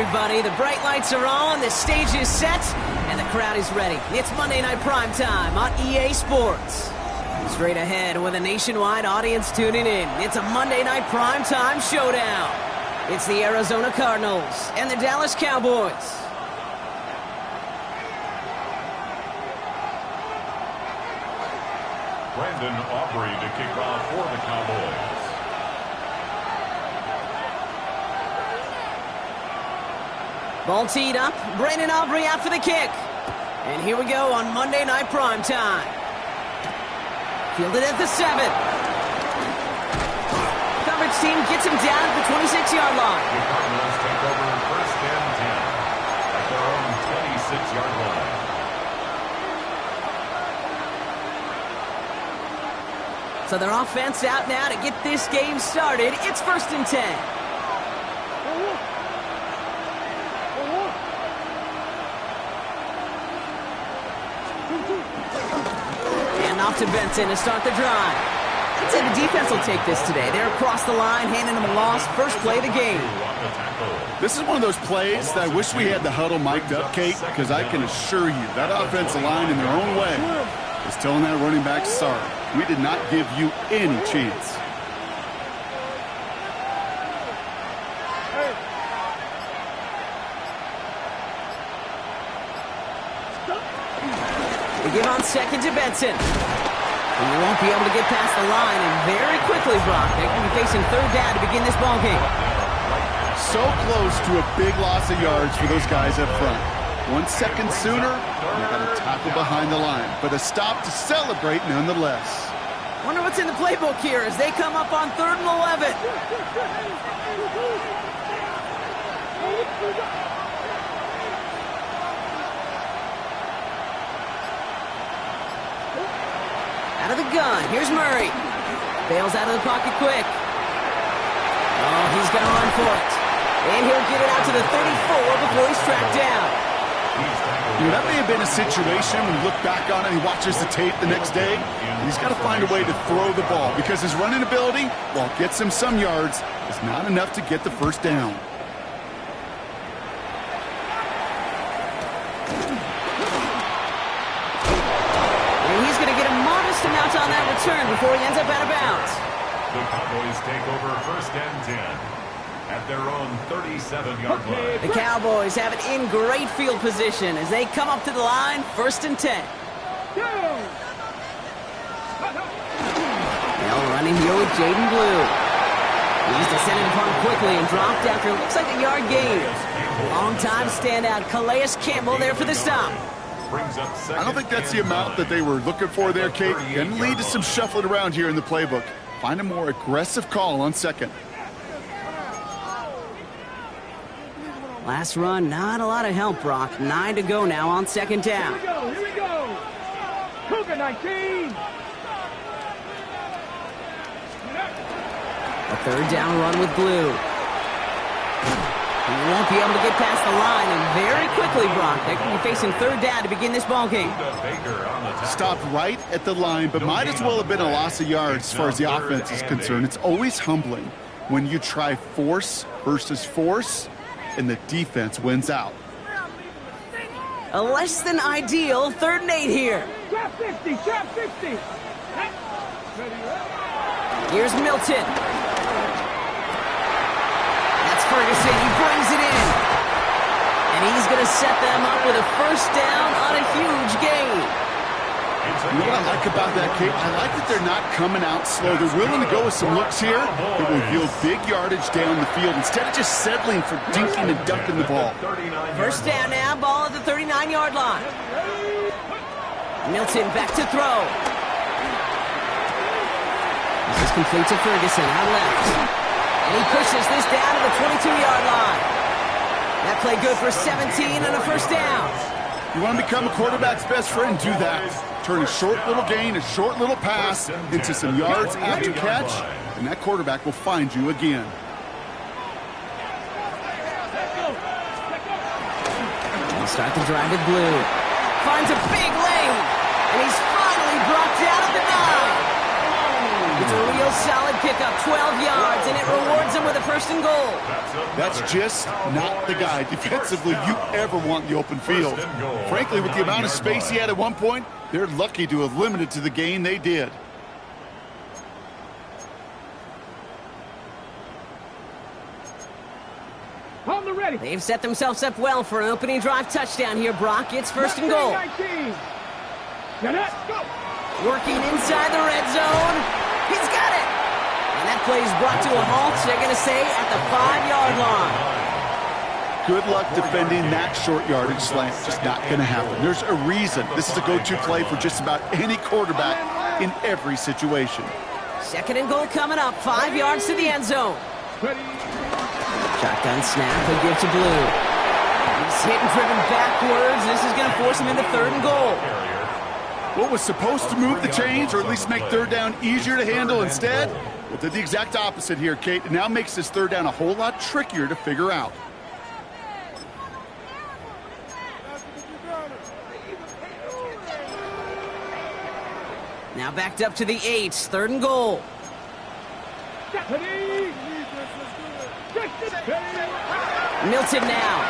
everybody. The bright lights are on, the stage is set, and the crowd is ready. It's Monday Night Primetime on EA Sports. Straight ahead with a nationwide audience tuning in. It's a Monday Night Primetime showdown. It's the Arizona Cardinals and the Dallas Cowboys. Brandon Aubrey to kick off for the Cowboys. Ball teed up. Brandon Aubrey out for the kick. And here we go on Monday Night Primetime. Fielded at the 7. Coverage team gets him down at the 26-yard line. The Cardinals take over first and 10 at their own 26-yard line. So their offense out now to get this game started. It's first and 10. And off to Benson to start the drive. I'd say the defense will take this today. They're across the line, handing them a loss. First play of the game. This is one of those plays that I wish we had the huddle mic'd up, Kate, because I can assure you that offensive line in their own way is telling that running back, sorry, we did not give you any chance. They give on second to Benson. He won't be able to get past the line, and very quickly, Brock, they're going to be facing third down to begin this ballgame. So close to a big loss of yards for those guys up front. 1 second sooner, they got a tackle behind the line, but a stop to celebrate nonetheless. Wonder what's in the playbook here as they come up on 3rd and 11. Out of the gun, here's Murray. Bails out of the pocket quick. Oh, he's going to run for it. And he'll get it out to the 34 before he's tracked down. You know, that may have been a situation when you look back on it and he watches the tape the next day. He's got to find a way to throw the ball because his running ability, while it gets him some yards, is not enough to get the first down. And he's going to get a modest amount on that return before he ends up out of bounds. The Cowboys take over first and 10 at their own 37-yard line. The Cowboys have it in great field position as they come up to the line, first and 10. Now running here with Jaden Blue. He's descended upon quickly and dropped after it looks like a yard gain. Long-time standout Calais Campbell there for the stop. I don't think that's the amount that they were looking for there, Kate. Going to lead to some shuffling around here in the playbook. Find a more aggressive call on second. Last run, not a lot of help, Brock. 9 to go now on second down. Here we go. Cougar 19. A third down run with Blue. He won't be able to get past the line, and very quickly, Brock, they're going to be facing third down to begin this ballgame. Stopped right at the line, but might as well have been a loss of yards as far as the offense is concerned. It's always humbling when you try force versus force, and the defense wins out. A less than ideal 3rd and 8 here. Trap 50, trap 50. Here's Milton. That's Ferguson. He brings it in. And he's going to set them up with a first down on a huge gain. You know what I like about that, Kate? I like that they're not coming out slow. They're willing to go with some looks here that will yield big yardage down the field instead of just settling for dinking and dunking the ball. First down now, ball at the 39-yard line. Milton back to throw. This is complete to Ferguson out left. And he pushes this down to the 22-yard line. That play good for 17 and a first down. You want to become a quarterback's best friend? Do that. Turn a short little gain, a short little pass into some yards after catch, and that quarterback will find you again. He'll start the drive with Blue. Finds a big lane, and he's finally brought down at the 9. It's a real solid pickup, 12 yards, and it rewards him with a 1st and goal. That's just not the guy defensively you ever want in the open field. Frankly, with the amount of space he had at one point, they're lucky to have limited to the gain they did. On the ready. They've set themselves up well for an opening drive touchdown here, Brock. It's 1st and goal. 19. Get it. Go. Working inside the red zone. He's got it. And that play is brought to a halt, they're going to say, at the 5-yard line. Good luck defending that short yardage slant. Just not going to happen. There's a reason this is a go-to play for just about any quarterback in every situation. 2nd and goal coming up, 5 yards to the end zone. Ready. Shotgun snap, he'll give to Blue. He's hit and driven backwards. This is going to force him into 3rd and goal. What was supposed to move the chains, or at least make 3rd down easier to handle instead? Well, did the exact opposite here, Kate. It now makes this 3rd down a whole lot trickier to figure out. Now backed up to the 8, 3rd and goal. Ready. Milton now.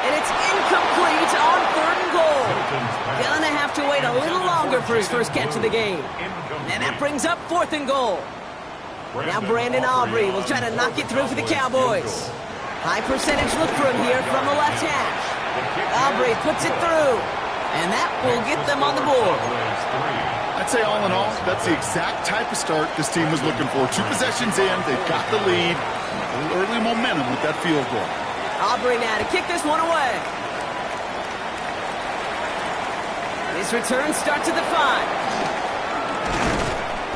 And it's incomplete on 3rd and goal. Gonna have to wait a little longer for his first catch of the game. And that brings up 4th and goal. Now Brandon Aubrey will try to knock it through for the Cowboys. High percentage look for him here from the left hash. Aubrey puts it through. And that will get them on the board. I'd say all in all, that's the exact type of start this team was looking for. 2 possessions in, they've got the lead. A little early momentum with that field goal. Aubrey now to kick this one away. His return starts at the 5.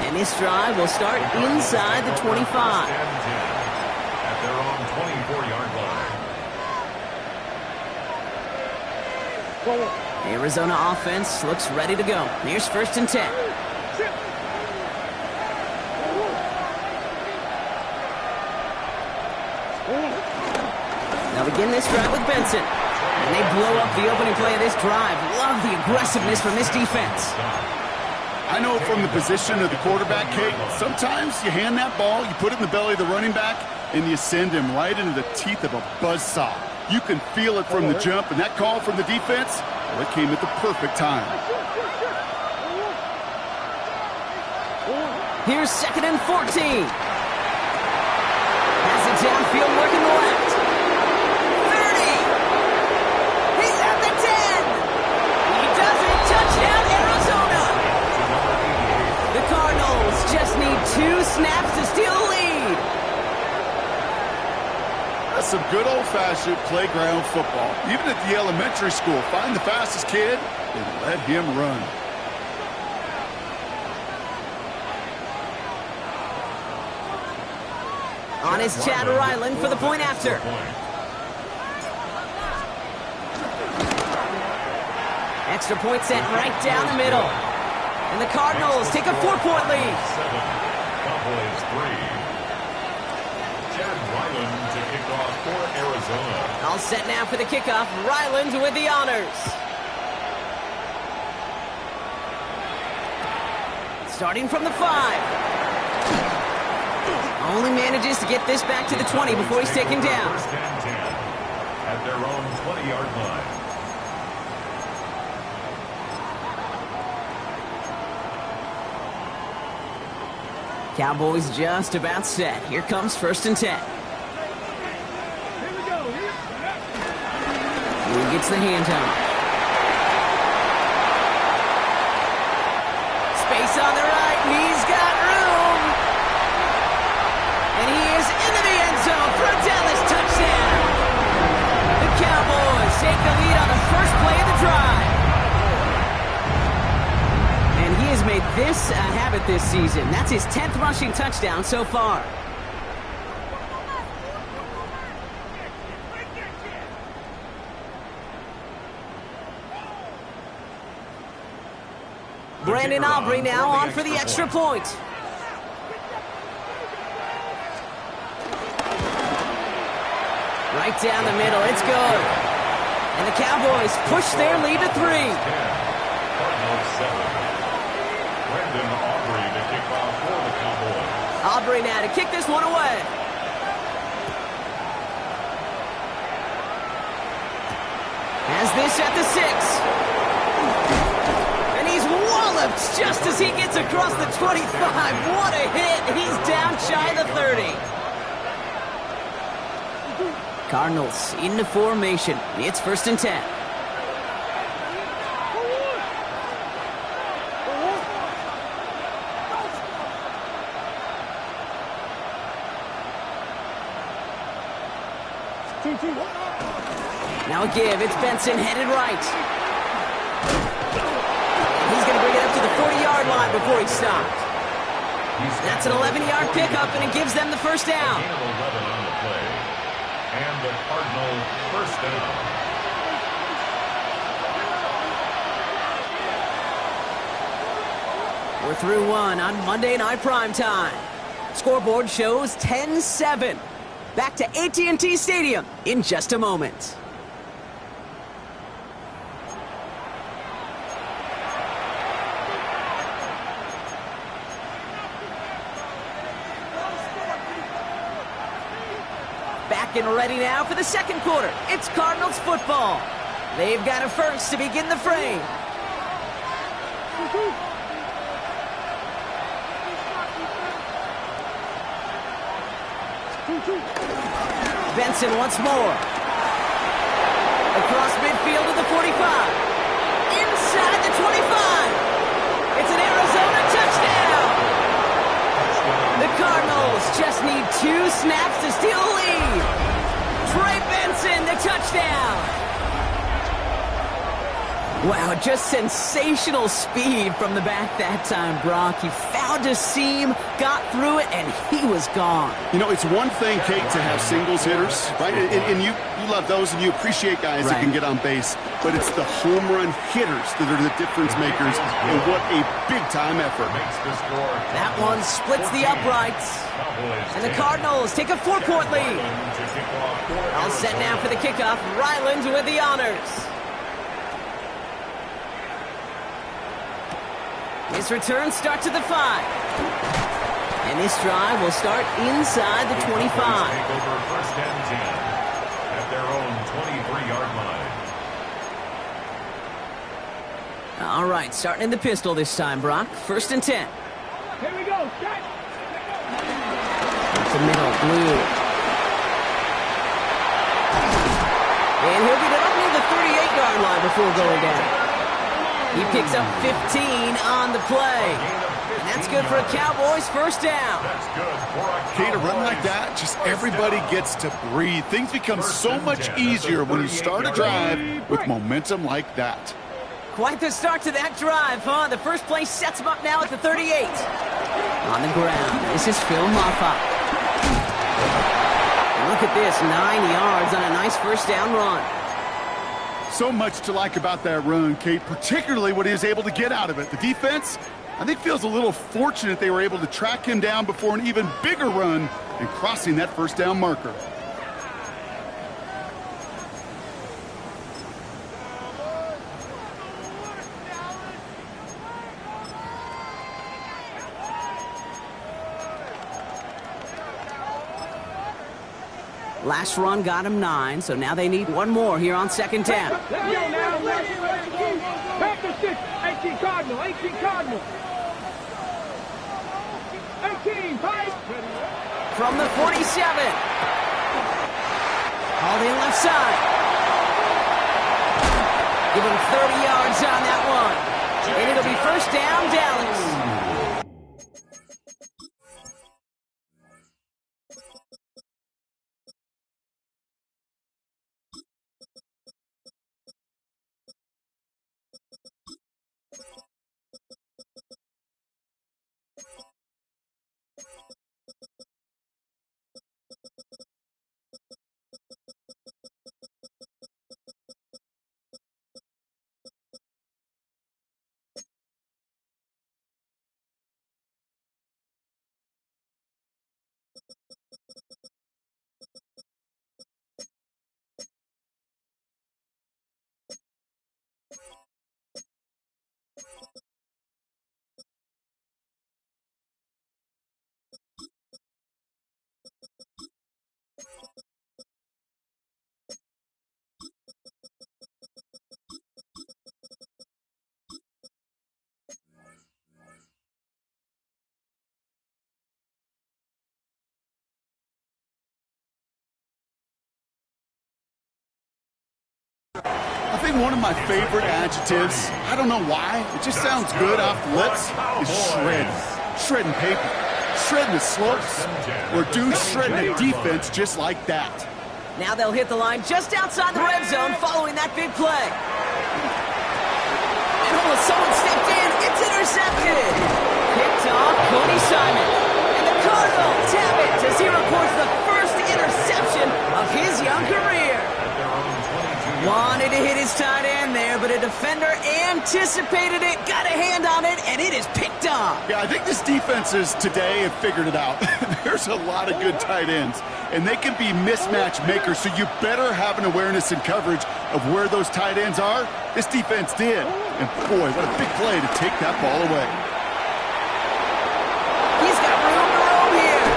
And this drive will start inside the 25. At their own 24-yard line. The Arizona offense looks ready to go. Here's 1st and 10. They'll begin this drive with Benson. And they blow up the opening play of this drive. Love the aggressiveness from this defense. I know from the position of the quarterback, Kate, sometimes you hand that ball, you put it in the belly of the running back, and you send him right into the teeth of a buzzsaw. You can feel it from the jump, and that call from the defense, well, it came at the perfect time. Here's 2nd and 14. Has it downfield working the left. 30. He's at the 10. He does it. Touchdown, Arizona. The Cardinals just need 2 snaps to steal the lead. That's some good old-fashioned playground football. Even at the elementary school, find the fastest kid and let him run. On is Chad Ryland for the point after. Extra point set right down the middle. And the Cardinals take a 4-point lead. 7, Cowboys 3. Chad Ryland to kick off for Arizona. All set now for the kickoff. Ryland with the honors. Starting from the 5. Only manages to get this back to the 20 before he's taken down. 1st and 10 at their own 20-yard line. Cowboys just about set. Here comes 1st and 10. Who gets the handoff? Space on the right, and he's got room. And he is into the end zone for a Dallas touchdown. The Cowboys take the lead on the first play of the drive. And he has made this a habit this season. That's his 10th rushing touchdown so far. Brandon Aubrey now on for the extra point. Right down the middle, it's good. And the Cowboys push their lead to 3. Cardinals 7. Brandon Aubrey to Aubrey now to kick this one away. Has this at the 6. And he's walloped just as he gets across the 25. What a hit. He's down shy of the 30. Cardinals into formation. It's 1st and 10. Now a give. It's Benson headed right. He's going to bring it up to the 40-yard line before he stopped. That's an 11-yard pickup, and it gives them the first down. 11 on the play. And the Cardinal first down. We're through one on Monday Night Primetime. Scoreboard shows 10-7. Back to AT&T Stadium in just a moment. Back and ready now for the second quarter. It's Cardinals football. They've got a first to begin the frame. Benson once more. Across midfield to the 45. Inside the 25. It's an Arizona touchdown. The Cardinals just need 2 snaps to steal a lead. Trey Benson, the touchdown. Wow, just sensational speed from the back that time, Brock. He found a seam, got through it, and he was gone. You know, it's one thing, Kate, to have singles hitters, right? And you love those, and you appreciate guys that can get on base. But it's the home run hitters that are the difference makers, and what a big-time effort. That one splits the uprights. And the Cardinals take a 4-point lead. All set now for the kickoff. Ryland with the honors. His return starts at the 5. And this drive will start inside the 25. Take over 1st and 10 at their own 23-yard line. All right, starting in the pistol this time, Brock. 1st and 10. Here we go. Set. The middle, blue. And he'll get it up near the 38-yard line before going down. He picks up 15 on the play. And that's good for a Cowboys first down. Kate, a run like that, just everybody gets to breathe. Things become so much easier when you start a drive with momentum like that. Quite the start to that drive, huh? The first play sets him up now at the 38. On the ground, this is Phil Moffat. Look at this, 9 yards on a nice first down run. So much to like about that run, Kate, particularly what he was able to get out of it. The defense, I think, feels a little fortunate they were able to track him down before an even bigger run and crossing that first down marker. Last run got him 9, so now they need one more here on 2nd down. Let's go now. Back to 6. 18 Cardinal. 18 Cardinal. 18. Fight. From the 47. Hauled in left side. Give him 30 yards on that one. And it'll be first down, Dallas. Probably one of my favorite adjectives, I don't know why, it just sounds good off the lips, is shredding. Shredding paper, shredding the slopes, or dudes shredding a defense just like that. Now they'll hit the line just outside the red zone following that big play. And almost someone stepped in. It's intercepted. Picked off Cody Simon. And the Cardinals have it as he reports the first interception of his young career. Wanted to hit his tight end there, but a defender anticipated it, got a hand on it, and it is picked off. Yeah, I think this defenses today have figured it out. There's a lot of good tight ends, and they can be mismatch makers, so you better have an awareness and coverage of where those tight ends are. This defense did. And boy, what a big play to take that ball away. He's got room to roam here.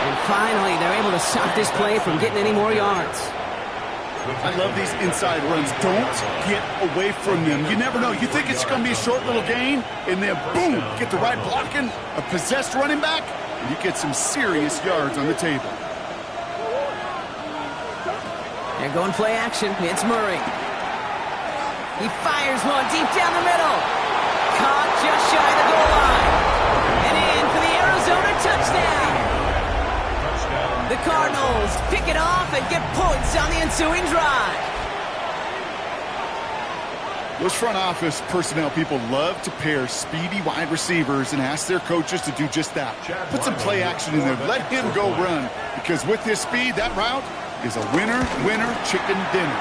And finally, they're able to stop this play from getting any more yards. I love these inside runs. Don't get away from them. You never know. You think it's going to be a short little gain, and then boom, get the right blocking, a possessed running back, and you get some serious yards on the table. They're going play action. It's Murray. He fires one deep down the middle. Caught just shy of the goal line. And in for the Arizona touchdown. The Cardinals pick it off and get points on the ensuing drive. Those front office personnel people love to pair speedy wide receivers and ask their coaches to do just that. Put some play action in there. Let him go run. Because with his speed, that route is a winner, winner, chicken dinner.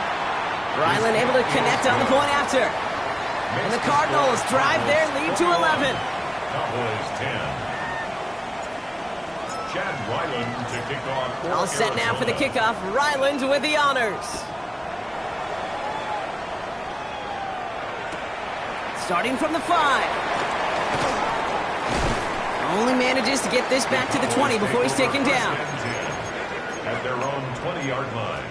Ryland able to connect on the point after. And the Cardinals drive their lead to 11. Cowboys 10. Chad Ryland to kick off. All set now for the kickoff. Ryland with the honors. Starting from the 5. Only manages to get this back to the 20 before he's taken down. At their own 20-yard line.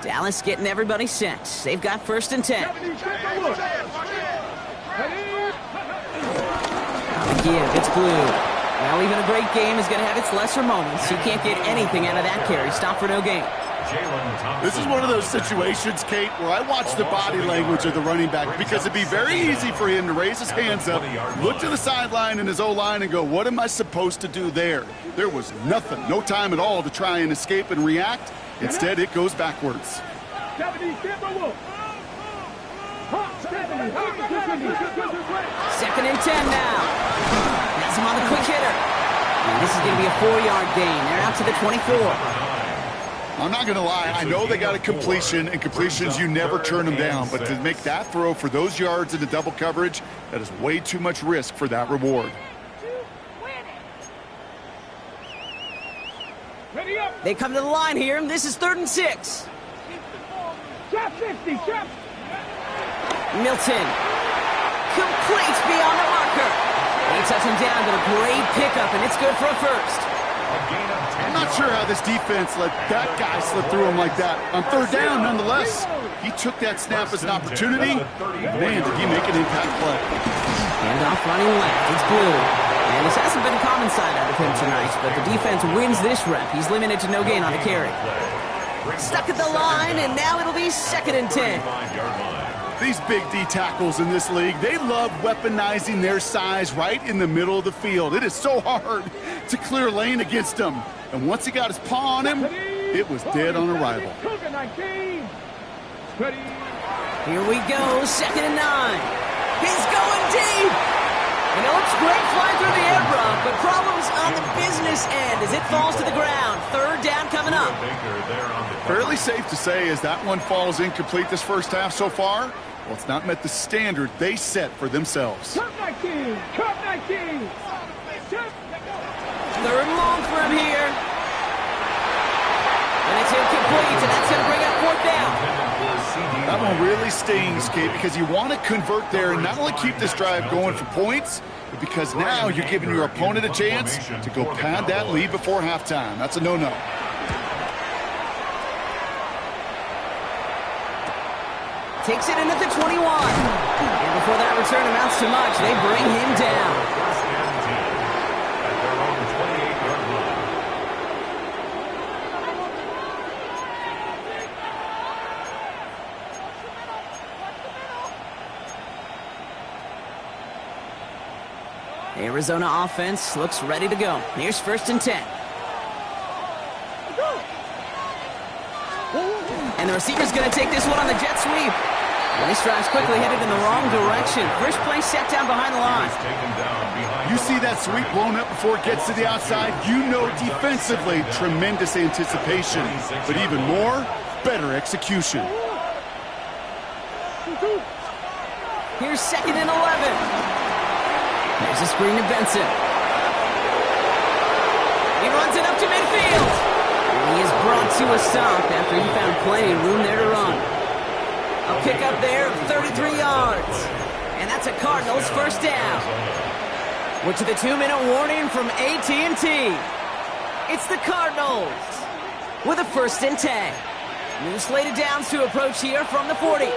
Dallas getting everybody set. They've got 1st and 10. Give, it's Blue. Well, even a great game is going to have its lesser moments. He can't get anything out of that carry. Stop for no gain. This is one of those situations, Kate, where I watch the body language of the running back because it'd be very easy for him to raise his hands up, look to the sideline in his O-line and go, what am I supposed to do there? There was nothing, no time at all to try and escape and react. Instead, it goes backwards. 2nd and 10 now. Has him on the quick hitter. And this is going to be a 4-yard gain. They're out to the 24. I'm not going to lie. I know they got a completion, and completions, you never turn them down. But to make that throw for those yards into double coverage, that is way too much risk for that reward. They come to the line here, and this is 3rd and 6. Milton completes beyond the marker. They touch him down, but a great pickup, and it's good for a first. I'm not sure how this defense let that guy slip through him like that. On 3rd down, nonetheless, he took that snap as an opportunity. Man, did he make an impact play. Handoff running left. It's Blue. And this hasn't been a common side out of him tonight, but the defense wins this rep. He's limited to no gain on a carry. Stuck at the line, and now it'll be 2nd and 10. These big D tackles in this league, they love weaponizing their size right in the middle of the field. It is so hard to clear lane against him. And once he got his paw on him, it was dead on arrival. Here we go, 2nd and 9. He's going deep. And it looks great flying through the air, Brock, but problems on the business end as it falls to the ground. 3rd down coming up. Fairly safe to say as that one falls incomplete this first half so far, well, it's not met the standard they set for themselves. 3rd and long for him here. And it's incomplete, and that's going to bring up 4th down. That one really stings, Kate, because you want to convert there and not only keep this drive going for points, but because now you're giving your opponent a chance to go pad that lead before halftime. That's a no-no. Takes it in at the 21. And before that return amounts to much, they bring him down. Arizona offense looks ready to go. Here's 1st and 10. And the receiver's going to take this one on the jet sweep. And this drive's quickly headed in the wrong direction. First play set down behind the line. You see that sweep blown up before it gets to the outside. You know defensively, tremendous anticipation. But even more, better execution. Here's 2nd and 11. There's a screen to Benson. He runs it up to midfield. And he is brought to a stop after he found plenty of room there to run. A pickup there of 33 yards. And that's a Cardinals 1st down. We're to the 2-minute warning from AT&T. It's the Cardinals with a 1st and 10. New slated downs to approach here from the 40.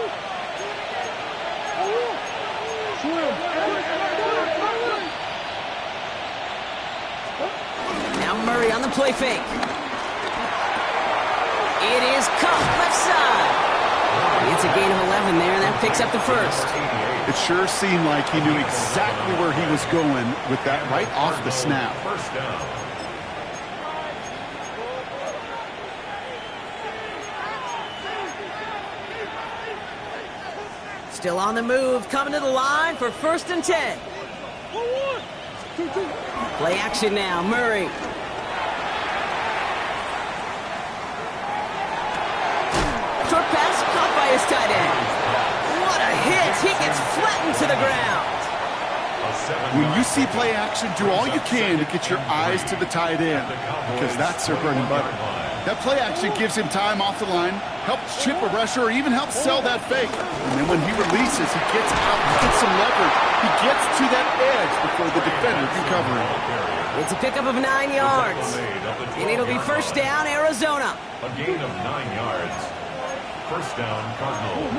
Now Murray on the play fake. It is caught left side. It's a gain of 11 there, and that picks up the 1st. It sure seemed like he knew exactly where he was going with that right off the snap. 1st down. Still on the move, coming to the line for 1st and 10. Play action now, Murray. Short pass caught by his tight end. What a hit! He gets flattened to the ground. When you see play action, do all you can to get your eyes to the tight end, because that's their bread and butter. That play action gives him time off the line, helps chip a rusher, or even helps sell that fake. And then when he releases, he gets out, he gets some leverage. He gets to that edge before the defender can cover him. It's a pickup of 9 yards. And it'll be 1st down, Arizona. A gain of 9 yards. 1st down, Cardinals.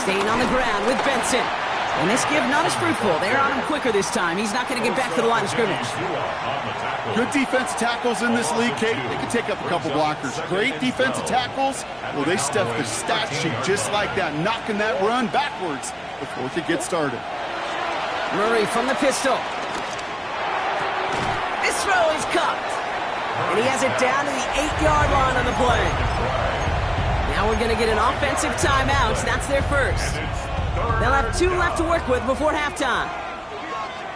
Staying on the ground with Benson. And this give not as fruitful. They're on him quicker this time. He's not going to get back to the line of scrimmage. Good defensive tackles in this league, Kate. They can take up a couple blockers. Great defensive tackles. Well, they stuff the stat sheet just like that, knocking that run backwards before it could get started. Murray from the pistol. This throw is caught. And he has it down to the 8-yard line on the play. Now we're going to get an offensive timeout. That's their 1st. They'll have 2 left to work with before halftime.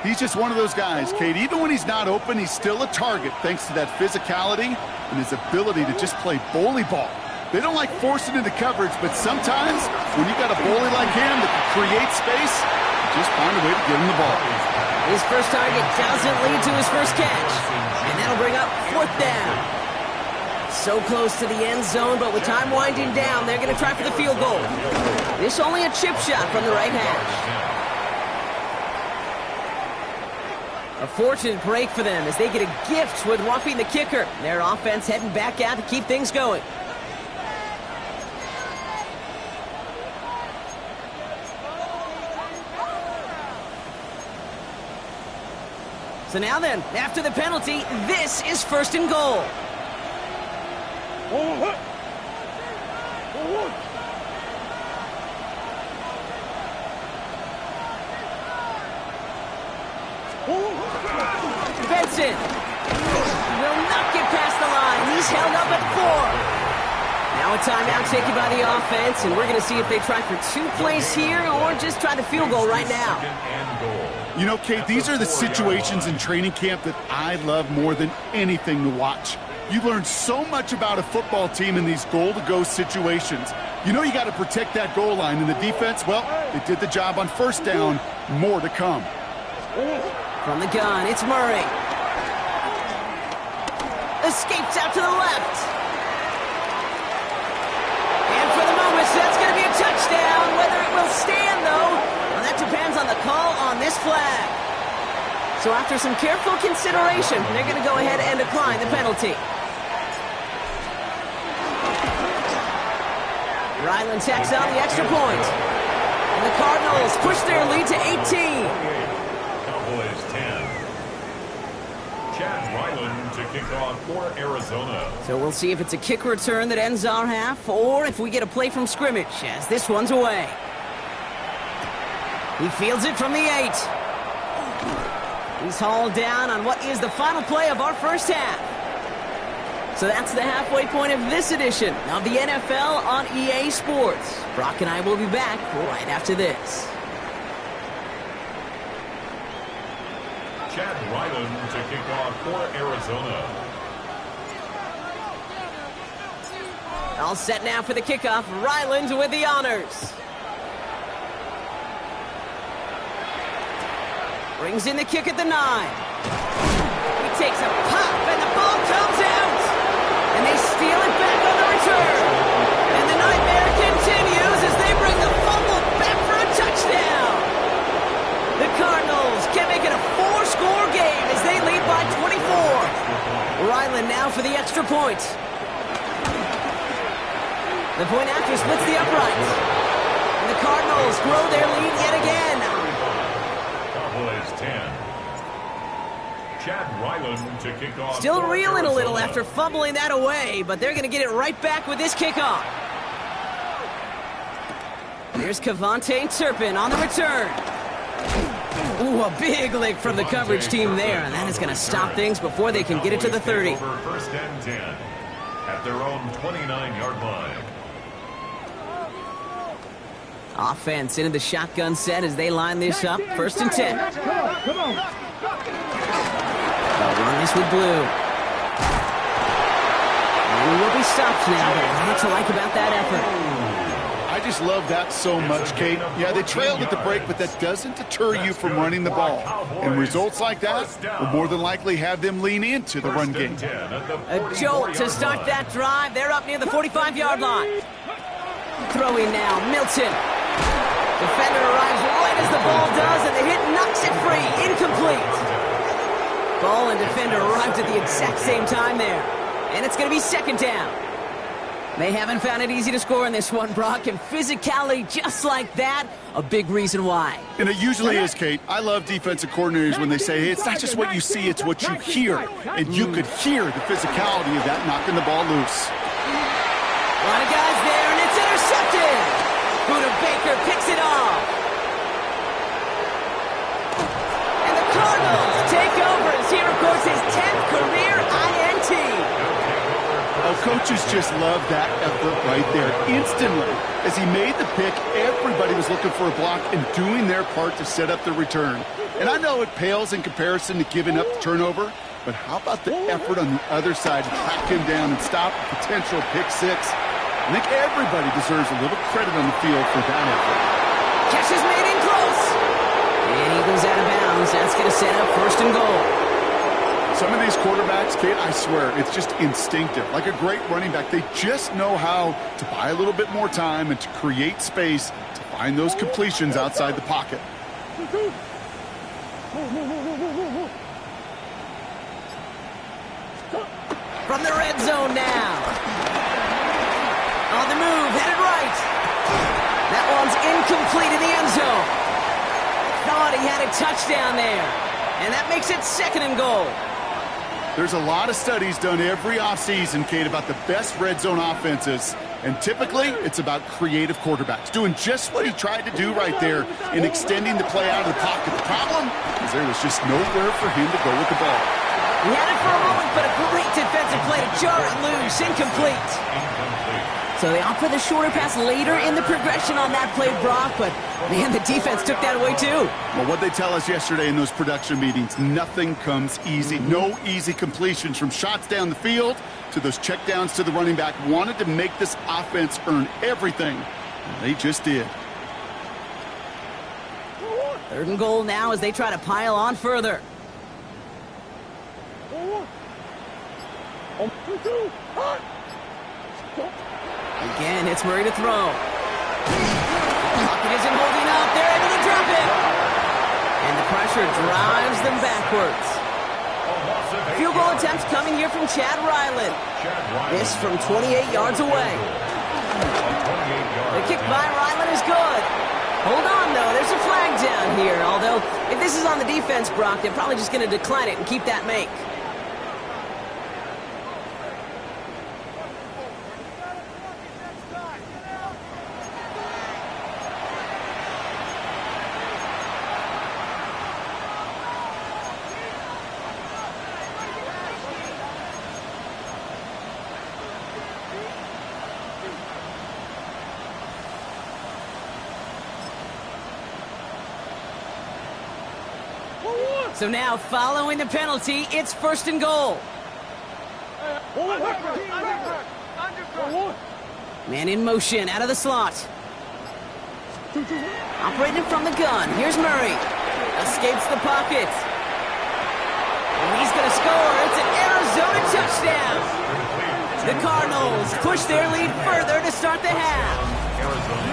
He's just one of those guys, Kate. Even when he's not open, he's still a target thanks to that physicality and his ability to just play bully ball. They don't like forcing into coverage, but sometimes when you got a bully like him that can create space, you just find a way to get him the ball. His first target doesn't lead to his first catch. And that'll bring up 4th down. So close to the end zone, but with time winding down, they're going to try for the field goal. This only a chip shot from the right hash. A fortunate break for them as they get a gift with roughing the kicker. Their offense heading back out to keep things going. So now then, after the penalty, this is 1st and goal. Benson will not get past the line. He's held up at 4. Now a timeout taken by the offense, and we're going to see if they try for 2 plays here or just try the field goal right now. You know, Kate, these are the situations in training camp that I love more than anything to watch. You learn so much about a football team in these goal-to-go situations. You know you got to protect that goal line, and the defense, well, they did the job on 1st down. More to come. From the gun, it's Murray. Escapes out to the left. And for the moment, that's going to be a touchdown. Whether it will stand, though, well, that depends on the call on this flag. So after some careful consideration, they're going to go ahead and decline the penalty. Ryland tacks on the extra point. And the Cardinals push their lead to 18. Cowboys 10. Chad Ryland to kick off for Arizona. So we'll see if it's a kick return that ends our half, or if we get a play from scrimmage, as this one's away. He fields it from the 8. He's hauled down on what is the final play of our first half. So that's the halfway point of this edition of the NFL on EA Sports. Brock and I will be back right after this. Chad Ryland to kick off for Arizona. All set now for the kickoff. Ryland with the honors. Brings in the kick at the 9. He takes a pop and the ball comes out. And they steal it back on the return. And the nightmare continues as they bring the fumble back for a touchdown. The Cardinals can make it a 4-score game as they lead by 24. Ryland now for the extra point. The point after splits the uprights. And the Cardinals grow their lead yet again. Cowboys 10. Chad Ryland to kick off. Still reeling a little after fumbling that away, but they're going to get it right back with this kickoff. Here's Kevontae Turpin on the return. Ooh, a big lick from the coverage team there, and that is going to stop things before they can get it to the 30. First and 10 at their own 29-yard line. Offense into the shotgun set as they line this up. First and 10. Come on. They'll run this with Blue. And will be stopped now, but what to like about that effort? I just love that so much, Kate. Yeah, they trailed at the break, but that doesn't deter you from running the ball. And results like that will more than likely have them lean into the run game. A jolt to start that drive. They're up near the 45-yard line. Throwing now, Milton. Defender arrives right as the ball does, and the hit knocks it free. Incomplete. Ball and defender arrived at the exact same time there. And it's going to be second down. They haven't found it easy to score in this one, Brock, and physicality just like that, a big reason why. And it usually is, Kate. I love defensive coordinators when they say, hey, it's not just what you see, it's what you hear. And you could hear the physicality of that knocking the ball loose. A lot of guys there, and it's intercepted. Buda Baker picks it off. And the Cardinals take over as he records his 10th career INT. Oh, coaches just love that effort right there. Instantly, as he made the pick, everybody was looking for a block and doing their part to set up the return. And I know it pales in comparison to giving up the turnover, but how about the effort on the other side to track him down and stop a potential pick six? I think everybody deserves a little credit on the field for that effort. Catch is made in close. And he goes out of bounds. That's going to set up first and goal. Some of these quarterbacks, Kate, I swear, it's just instinctive. Like a great running back, they just know how to buy a little bit more time and to create space to find those completions outside the pocket. From the red zone now. On the move, headed right. That one's incomplete in the end zone. Thought he had a touchdown there. And that makes it second and goal. There's a lot of studies done every offseason, Kate, about the best red zone offenses. And typically, it's about creative quarterbacks, doing just what he tried to do right there in extending the play out of the pocket. The problem is there was just nowhere for him to go with the ball. He had it for a moment, but a great defensive play to jar it loose. Incomplete. So they opt for the shorter pass later in the progression on that play, Brock, but man, the defense took that away too. Well, what they tell us yesterday in those production meetings, nothing comes easy. No easy completions from shots down the field to those checkdowns to the running back. Wanted to make this offense earn everything, and they just did. Third and goal now as they try to pile on further. Again, it's Murray to throw. Pocket isn't holding up. They're able to drop it. And the pressure drives them backwards. Field goal attempts coming here from Chad Ryland. This from 28 yards away. The kick by Ryland is good. Hold on, though. There's a flag down here. Although, if this is on the defense, Brock, they're probably just going to decline it and keep that make. So now, following the penalty, it's 1st and goal. Man in motion, out of the slot. Operating from the gun. Here's Murray. Escapes the pocket. And he's going to score. It's an Arizona touchdown. The Cardinals push their lead further to start the half.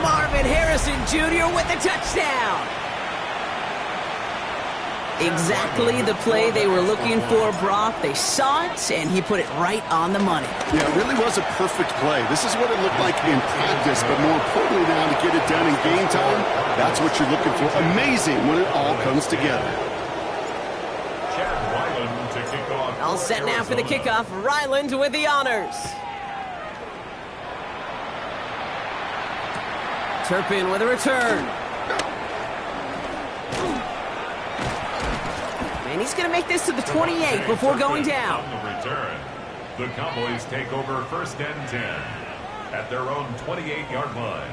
Marvin Harrison Jr. with the touchdown. Exactly the play they were looking for, Brock. They saw it, and he put it right on the money. Yeah, it really was a perfect play. This is what it looked like in practice, but more importantly now to get it done in game time, that's what you're looking for. Amazing when it all comes together. All set now for the kickoff. Ryland with the honors. Turpin with a return. And he's going to make this to the 28 before going down. On the return, the Cowboys take over 1st and 10 at their own 28-yard line.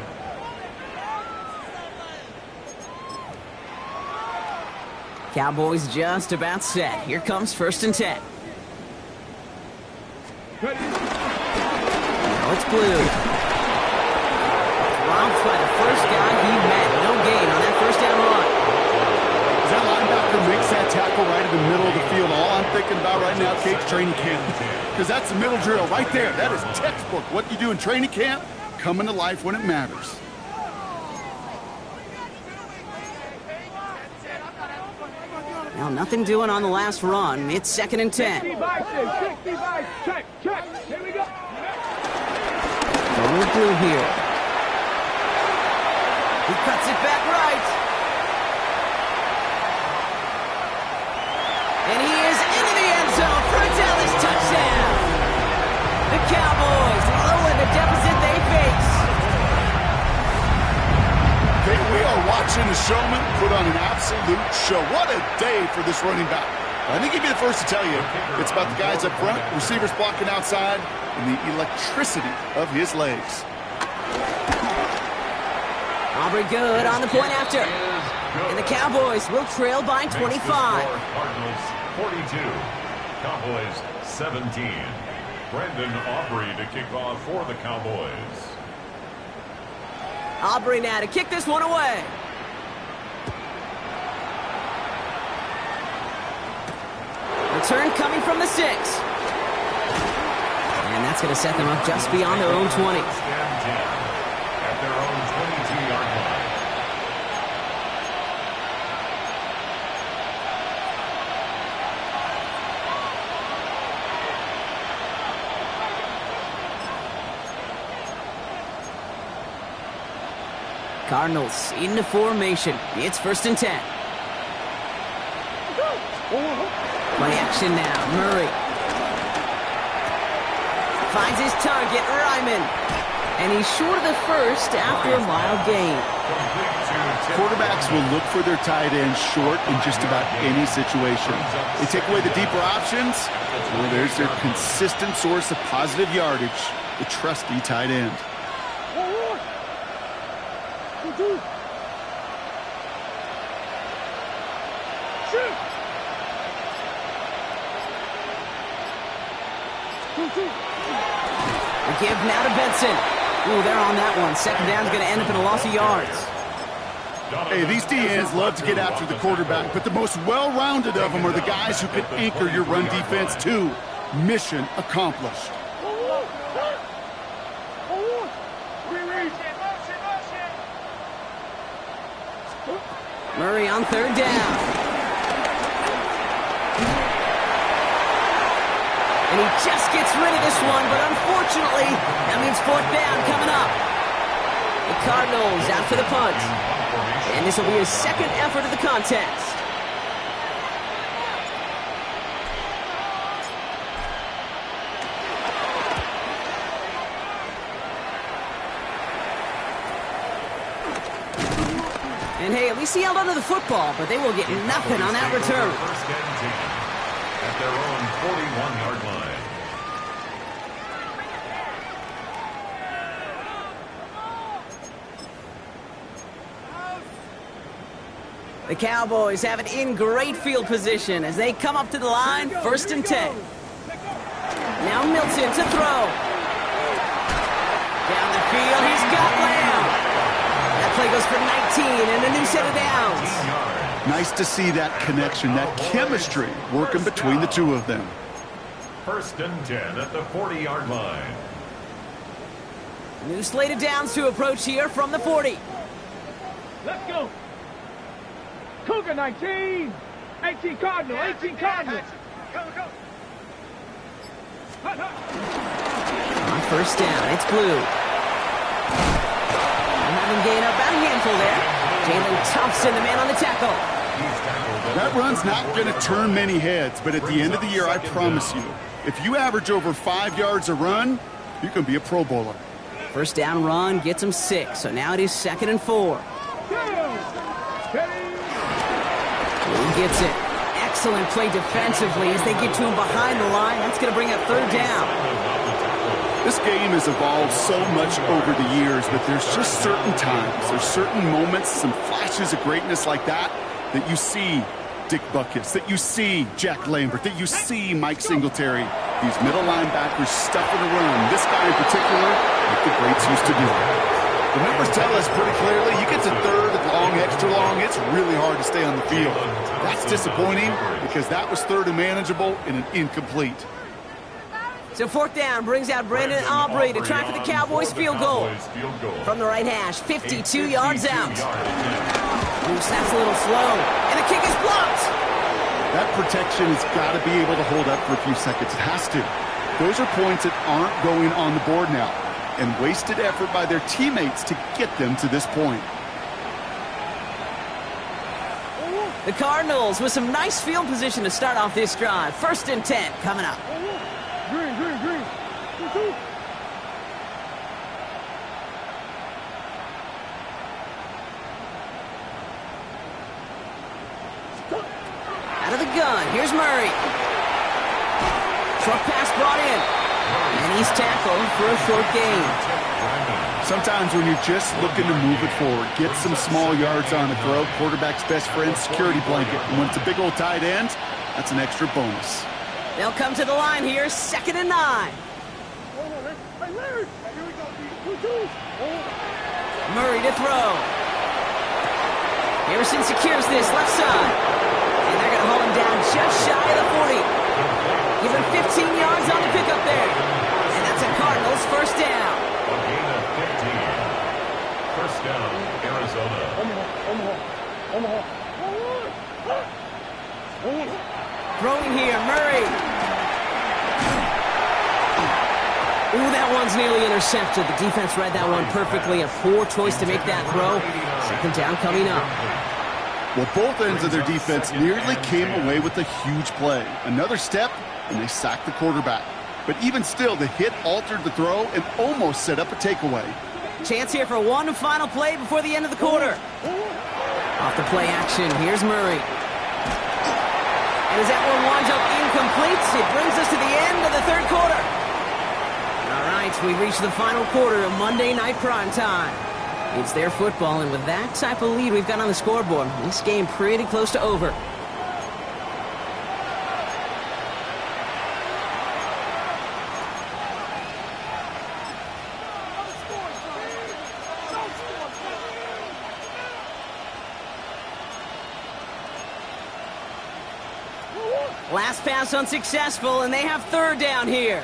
Cowboys just about set. Here comes 1st and 10. Now it's Blue. Robbed by the first guy he met. No gain on that 1st down run. As that linebacker makes that tackle right in the middle of the field, all I'm thinking about right now, Kate's training camp. Because that's the middle drill right there. That is textbook. What you do in training camp, coming to life when it matters. Now nothing doing on the last run. It's 2nd and 10. 65, check. Here we go. Over Blue here. He cuts it back right. And he is into the end zone for a Dallas touchdown. The Cowboys lower the deficit they face. Okay, we are watching the showman put on an absolute show. What a day for this running back. I think he'd be the first to tell you it's about the guys up front, receivers blocking outside, and the electricity of his legs. Aubrey good on the point after. And the Cowboys will trail by 25. Cardinals 42, Cowboys 17. Brandon Aubrey to kick off for the Cowboys. Aubrey now to kick this one away. Return coming from the 6. And that's going to set them up just beyond their own 20. At their own 22-yard line. Cardinals into formation. It's 1st and 10. Play action now. Murray finds his target, Ryman. And he's short of the first after a mild gain. Quarterbacks will look for their tight end short in just about any situation. They take away the deeper options. Well, there's their consistent source of positive yardage, the trusty tight end. The give now to Benson. Ooh, they're on that one. 2nd down's going to end up in a loss of yards. Hey, these DNs love to get after the quarterback, but the most well-rounded of them are the guys who can anchor your run defense too. Mission accomplished. Murray on 3rd down. And he just gets rid of this one, but unfortunately, that means 4th down coming up. The Cardinals out for the punt. And this will be his 2nd effort of the contest. And hey, at least he held onto the football, but they will get nothing on that return. First and 10 at their own 41-yard line. The Cowboys have it in great field position as they come up to the line, 1st and 10. Now Milton to throw. Down the field, he's got Lamb. That play goes for 19 and a new set of downs. Nice to see that connection, that chemistry working between the two of them. 1st and 10 at the 40-yard line. New slate of downs to approach here from the 40. Let's go. Cougar 19. 18 Cardinal. 18 Cardinal. Go, go. On 1st down, it's Blue. We'll have him gain up about a handful there. Jalen Thompson, the man on the tackle. That run's not going to turn many heads, but at the end of the year, I promise you, if you average over 5 yards a run, you can be a Pro Bowler. 1st down run gets him 6, so now it is 2nd and 4. Blue gets it. Excellent play defensively as they get to him behind the line. That's going to bring up 3rd down. This game has evolved so much over the years, but there's just certain times, there's certain moments, some flashes of greatness like that you see Dick Butkus, that you see Jack Lambert, that you see Mike Singletary. These middle linebackers stuffing a run. This guy in particular, like the greats used to do. The numbers tell us pretty clearly, you get to 3rd and long, extra long, it's really hard to stay on the field. That's disappointing because that was 3rd and manageable and an incomplete. So 4th down brings out Brandon Aubrey to try for the Cowboys field goal. From the right hash, 52 yards out. Ooh, snaps a little slow, and the kick is blocked. That protection has got to be able to hold up for a few seconds. It has to. Those are points that aren't going on the board now, and wasted effort by their teammates to get them to this point. The Cardinals with some nice field position to start off this drive. 1st and 10 coming up. Green. Out of the gun, here's Murray. Short pass brought in. And he's tackled for a short gain. Sometimes when you're just looking to move it forward, get some small yards on the throw, quarterback's best friend, security blanket. And when it's a big old tight end, that's an extra bonus. They'll come to the line here, 2nd and 9. Murray to throw. Harrison secures this left side. And they're going to hold him down just shy of the 40. Give him 15 yards on the pickup there. And that's a Cardinals 1st down. A gain of 15. 1st down, Arizona. Throwing here, Murray. Ooh, that one's nearly intercepted. The defense read that one perfectly. A poor choice to make that throw. 2nd down coming up. Well, both ends of their defense nearly came away with a huge play. Another step, and they sacked the quarterback. But even still, the hit altered the throw and almost set up a takeaway. Chance here for one final play before the end of the quarter. Off the play action, here's Murray. And as that one winds up incomplete, it brings us to the end of the 3rd quarter. All right, we reach the final quarter of Monday Night Primetime. It's their football, and with that type of lead we've got on the scoreboard, this game pretty close to over. Last pass unsuccessful, and they have 3rd down here.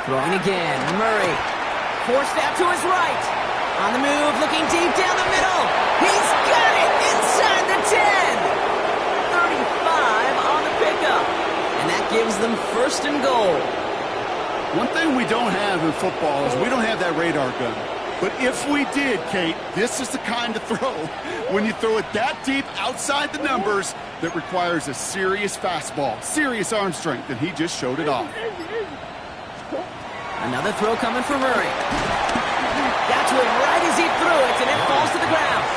Throwing again, Murray. Forced out to his right. On the move, looking deep down the middle. He's got it inside the 10. 35 on the pickup. And that gives them 1st and goal. One thing we don't have in football is we don't have that radar gun. But if we did, Kate, this is the kind of throw, when you throw it that deep outside the numbers, that requires a serious fastball, serious arm strength, and he just showed it off. Another throw coming for Murray. Got to it right as he threw it, and it falls to the ground.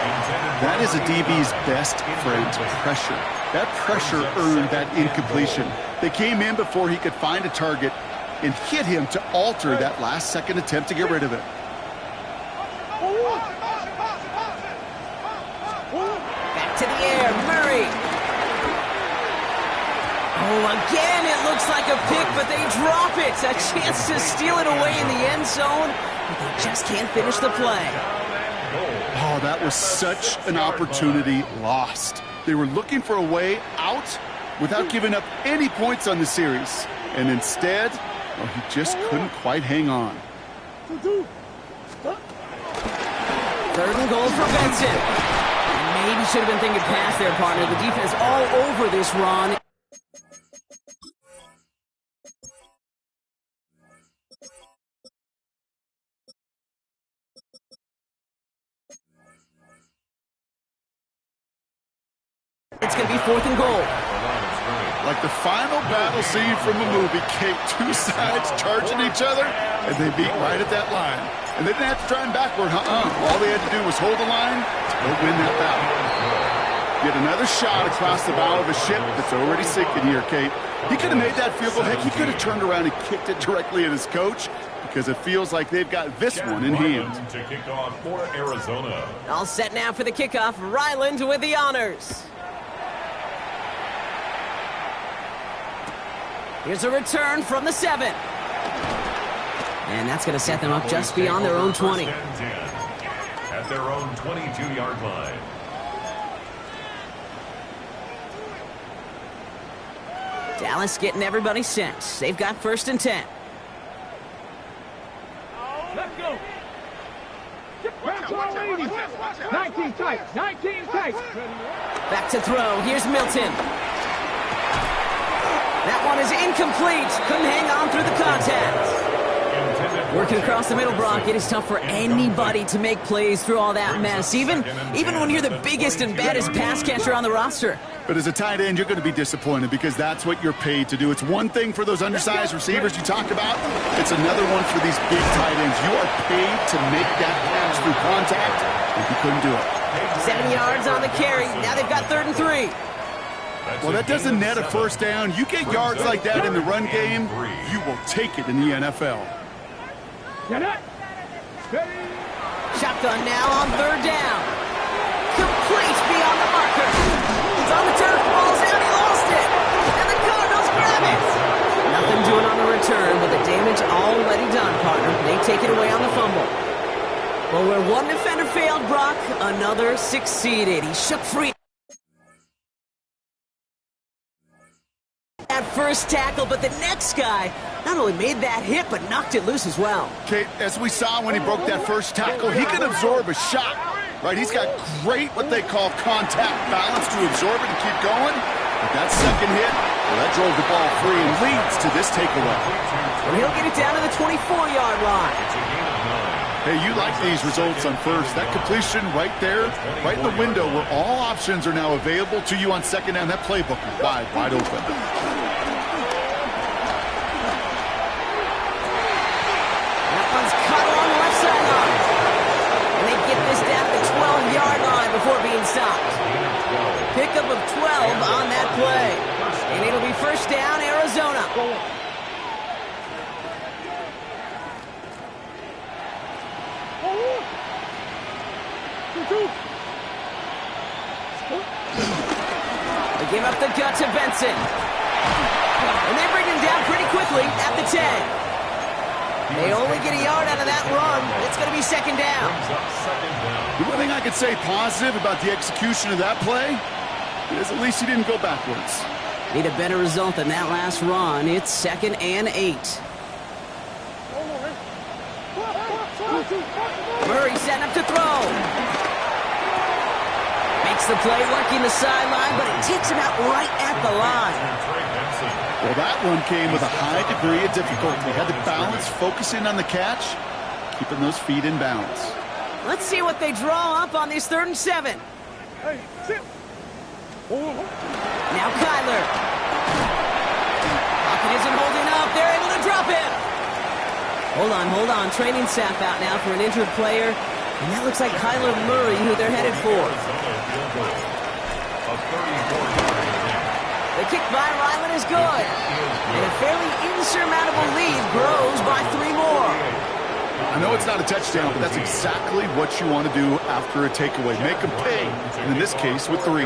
Intended That is a DB's best friend, pressure. That pressure earned that incompletion. They came in before he could find a target and hit him to alter that last-second attempt to get rid of it. Back to the air, Murray. Oh, again, it looks like a pick, but they drop it. A chance to steal it away in the end zone, but they just can't finish the play. Oh, that was such an opportunity lost. They were looking for a way out without giving up any points on the series. And instead, well, he just couldn't quite hang on. 3rd and goal for Benson. And maybe should have been thinking pass there, partner. The defense all over this run. It's going to be 4th and goal. Like the final battle scene from a movie, Kate, 2 sides charging each other, and they beat right at that line. And they didn't have to try him backward, All they had to do was hold the line to go win that battle. Get another shot across the bow of a ship that's already sinking here, Kate. He could have made that field goal. Heck, he could have turned around and kicked it directly at his coach, because it feels like they've got this one in hand. To kick off for Arizona. All set now for the kickoff. Ryland with the honors. Here's a return from the 7. And that's going to set them up just beyond their own 20. At their own 22-yard line. Dallas getting everybody set. They've got 1st and 10. Let's go. 19 tight. 19 tight. Back to throw. Here's Milton. That one is incomplete. Couldn't hang on through the contact. Working across the middle, Brock, it is tough for anybody to make plays through all that mess, even when you're the biggest and baddest pass catcher on the roster. But as a tight end, you're going to be disappointed because that's what you're paid to do. It's one thing for those undersized receivers you talk about. It's another one for these big tight ends. You are paid to make that catch through contact, and you couldn't do it. 7 yards on the carry. Now they've got 3rd and 3. Well, that doesn't net a 1st down. You get yards like that in the run game, you will take it in the NFL. Shotgun now on 3rd down. Complete beyond the marker. It's on the turf, falls out, he lost it. And the Cardinals grab it. Nothing doing on the return, but the damage already done, partner. They take it away on the fumble. Well, where one defender failed, Brock, another succeeded. He shook free. That first tackle, but the next guy not only made that hit, but knocked it loose as well. Kate, as we saw when he broke that first tackle, he can absorb a shot, right? He's got great, what they call contact balance to absorb it and keep going. But that second hit, well, that drove the ball free and leads to this takeaway. And he'll get it down to the 24-yard line. Hey, you like these results on 1st. That completion right there, right in the window where all options are now available to you on 2nd down. That playbook is wide open. Before being stopped. Pickup of 12 on that play. And it'll be 1st down, Arizona. They give up the gut to Benson. And they bring him down pretty quickly at the 10. They only get a yard out of that run. It's going to be 2nd down. The one thing I could say positive about the execution of that play is at least he didn't go backwards. Need a better result than that last run. It's 2nd and 8. Murray setting up to throw. Makes the play, working the sideline, but it takes him out right at the line. Well, that one came with a high degree of difficulty. Had to balance, focusing on the catch, keeping those feet in bounds. Let's see what they draw up on this 3rd and 7. Now Kyler. Pocket isn't holding up. They're able to drop it. Hold on. Training staff out now for an injured player. And that looks like Kyler Murray, who they're headed for. The kick by Ryland is good. And a fairly insurmountable lead grows by 3 more. I know it's not a touchdown, but that's exactly what you want to do after a takeaway. Make them pay, and in this case with 3.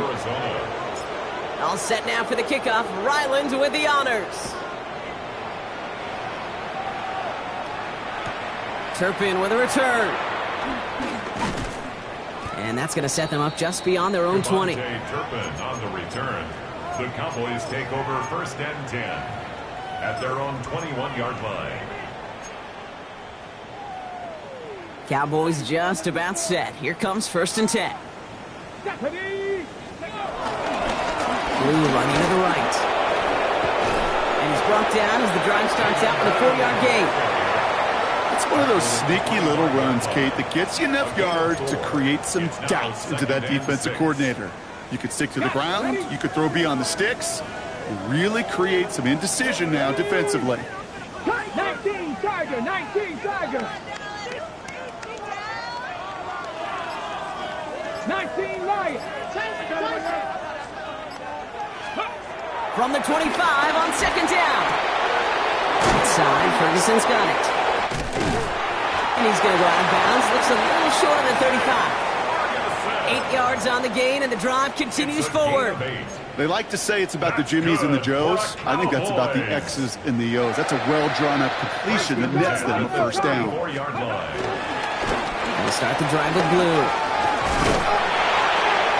All set now for the kickoff. Ryland with the honors. Turpin with a return. And that's going to set them up just beyond their own 20. Turpin on the return. The Cowboys take over first and 10 at their own 21-yard line. Cowboys just about set. Here comes first and 10. Blue running to the right. And he's brought down as the drive starts out with a 4-yard gain. It's one of those sneaky little runs, Kate, that gets you enough yards to create some doubt into that defensive coordinator. You could stick to the ground, you could throw beyond the sticks, really create some indecision now defensively. 19 Tiger, 19 Tiger. 19 Lion. From the 25 on second down. Inside, Ferguson's got it. And he's going to go out of bounds. Looks a little short of the 35. 8 yards on the gain, and the drive continues forward. They like to say it's about the Jimmies and the Joes. I think that's about the X's and the O's. That's a well-drawn-up completion that nets them a first down. And they start the drive with Blue.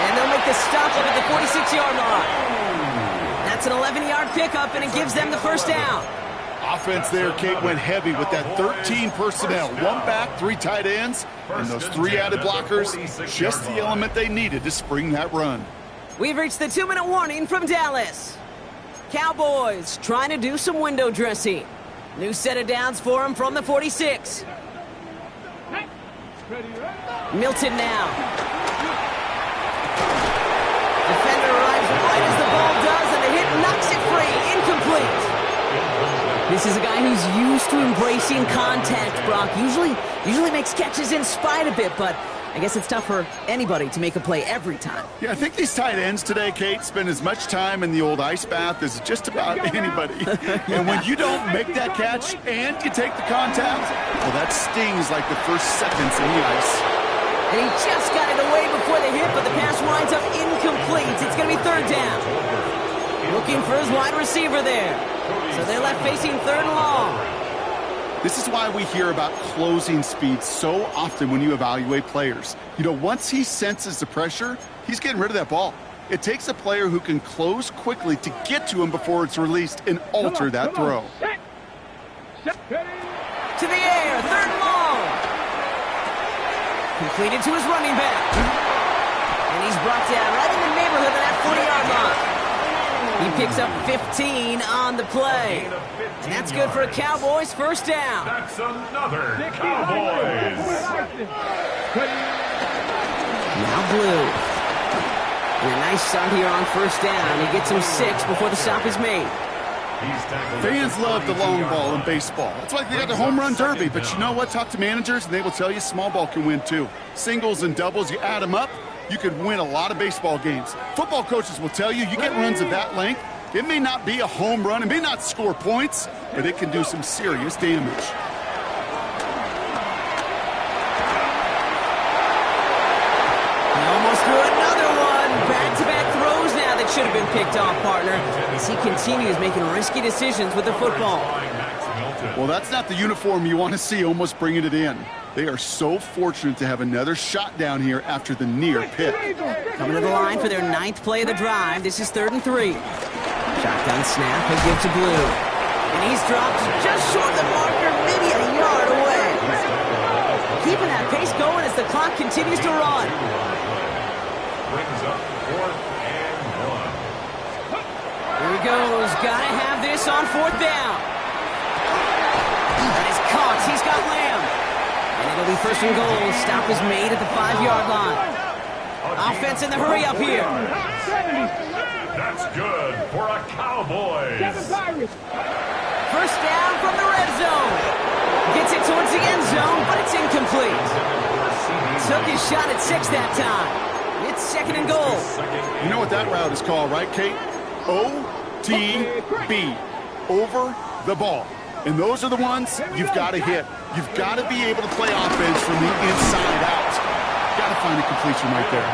And they'll make the stop up at the 46-yard line. That's an 11-yard pickup, and it gives them the first down. Offense there, Kate, went heavy with that 13 personnel. 1 back, 3 tight ends, and those 3 added blockers. Just the element they needed to spring that run. We've reached the 2-minute warning from Dallas. Cowboys trying to do some window dressing. New set of downs for them from the 46. Milton now. Defender arrives right as the ball does, and the hit knocks it free. Incomplete. This is a guy who's used to embracing contact, Brock. Usually makes catches in spite of it, but I guess it's tough for anybody to make a play every time. Yeah, I think these tight ends today, Kate, spend as much time in the old ice bath as just about anybody. And when you don't make that catch and you take the contact, well, that stings like the first seconds in the ice. And he just got it away before the hit, but the pass winds up incomplete. It's going to be third down. Looking for his wide receiver there. So they're left facing third and long. This is why we hear about closing speed so often when you evaluate players. You know, once he senses the pressure, he's getting rid of that ball. It takes a player who can close quickly to get to him before it's released and alter that throw. To the air, third and long. Completed to his running back. And he's brought down right in the neighborhood of that 40-yard line. He picks up 15 on the play. And that's good for a Cowboys first down. That's another Cowboys. Now Blue. And a nice start here on first down. He gets him 6 before the stop is made. Fans love the long ball in baseball. It's like they got the home run derby. But you know what? Talk to managers, and they will tell you small ball can win too. Singles and doubles, you add them up, you could win a lot of baseball games. Football coaches will tell you, you get runs of that length, it may not be a home run, it may not score points, but it can do some serious damage. He almost threw another one. Back-to-back throws now that should have been picked off, partner, as he continues making risky decisions with the football. Well, that's not the uniform you want to see almost bringing it in. They are so fortunate to have another shot down here after the near pick. Coming to the line for their 9th play of the drive. This is 3rd and 3. Shotgun snap, he'll give to Blue. And he's dropped just short of the marker, maybe a yard away. Keeping that pace going as the clock continues to run. Brings up 4th and 1. Here he goes. Gotta have this on 4th down. That is caught. He's got Lamb. And it'll be first and goal. Stop is made at the 5-yard line. Offense in the hurry up here. That's good for a Cowboys. First down from the red zone. Gets it towards the end zone, but it's incomplete. took his shot at 6 that time. It's 2nd and goal. You know what that route is called, right, Kate? OTB. Over the ball. And those are the ones you've got to hit. You've got to be able to play offense from the inside out. Got to find a completion right there.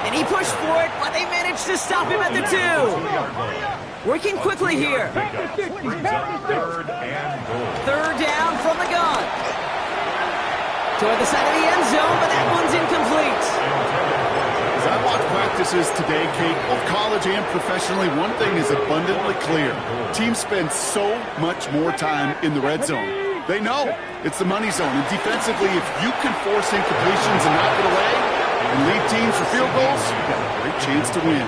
And he pushed for it, but they managed to stop him at the 2. Working quickly here. 3rd and goal. 3rd down from the gun. Toward the side of the end zone, but that one's incomplete. As I watch practices today, Kate, both college and professionally, one thing is abundantly clear. Teams spend so much more time in the red zone. They know it's the money zone. And defensively, if you can force incompletions and knock it away and lead teams for field goals, you've got a great chance to win.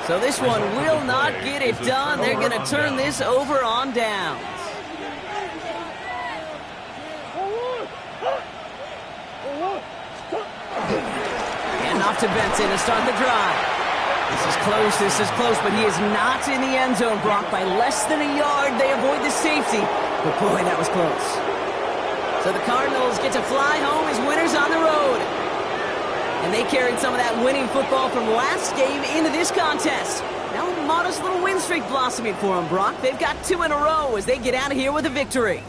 So this one will not get it done. They're going to turn this over on downs. And off to Benson to start the drive. This is close, but he is not in the end zone. Brock, by less than a yard, they avoid the safety. But boy, that was close. So the Cardinals get to fly home as winners on the road. And they carried some of that winning football from last game into this contest. Now a modest little win streak blossoming for them, Brock. They've got 2 in a row as they get out of here with a victory.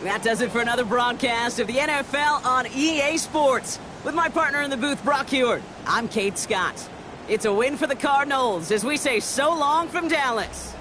That does it for another broadcast of the NFL on EA Sports. With my partner in the booth, Brock Heward, I'm Kate Scott. It's a win for the Cardinals as we say so long from Dallas.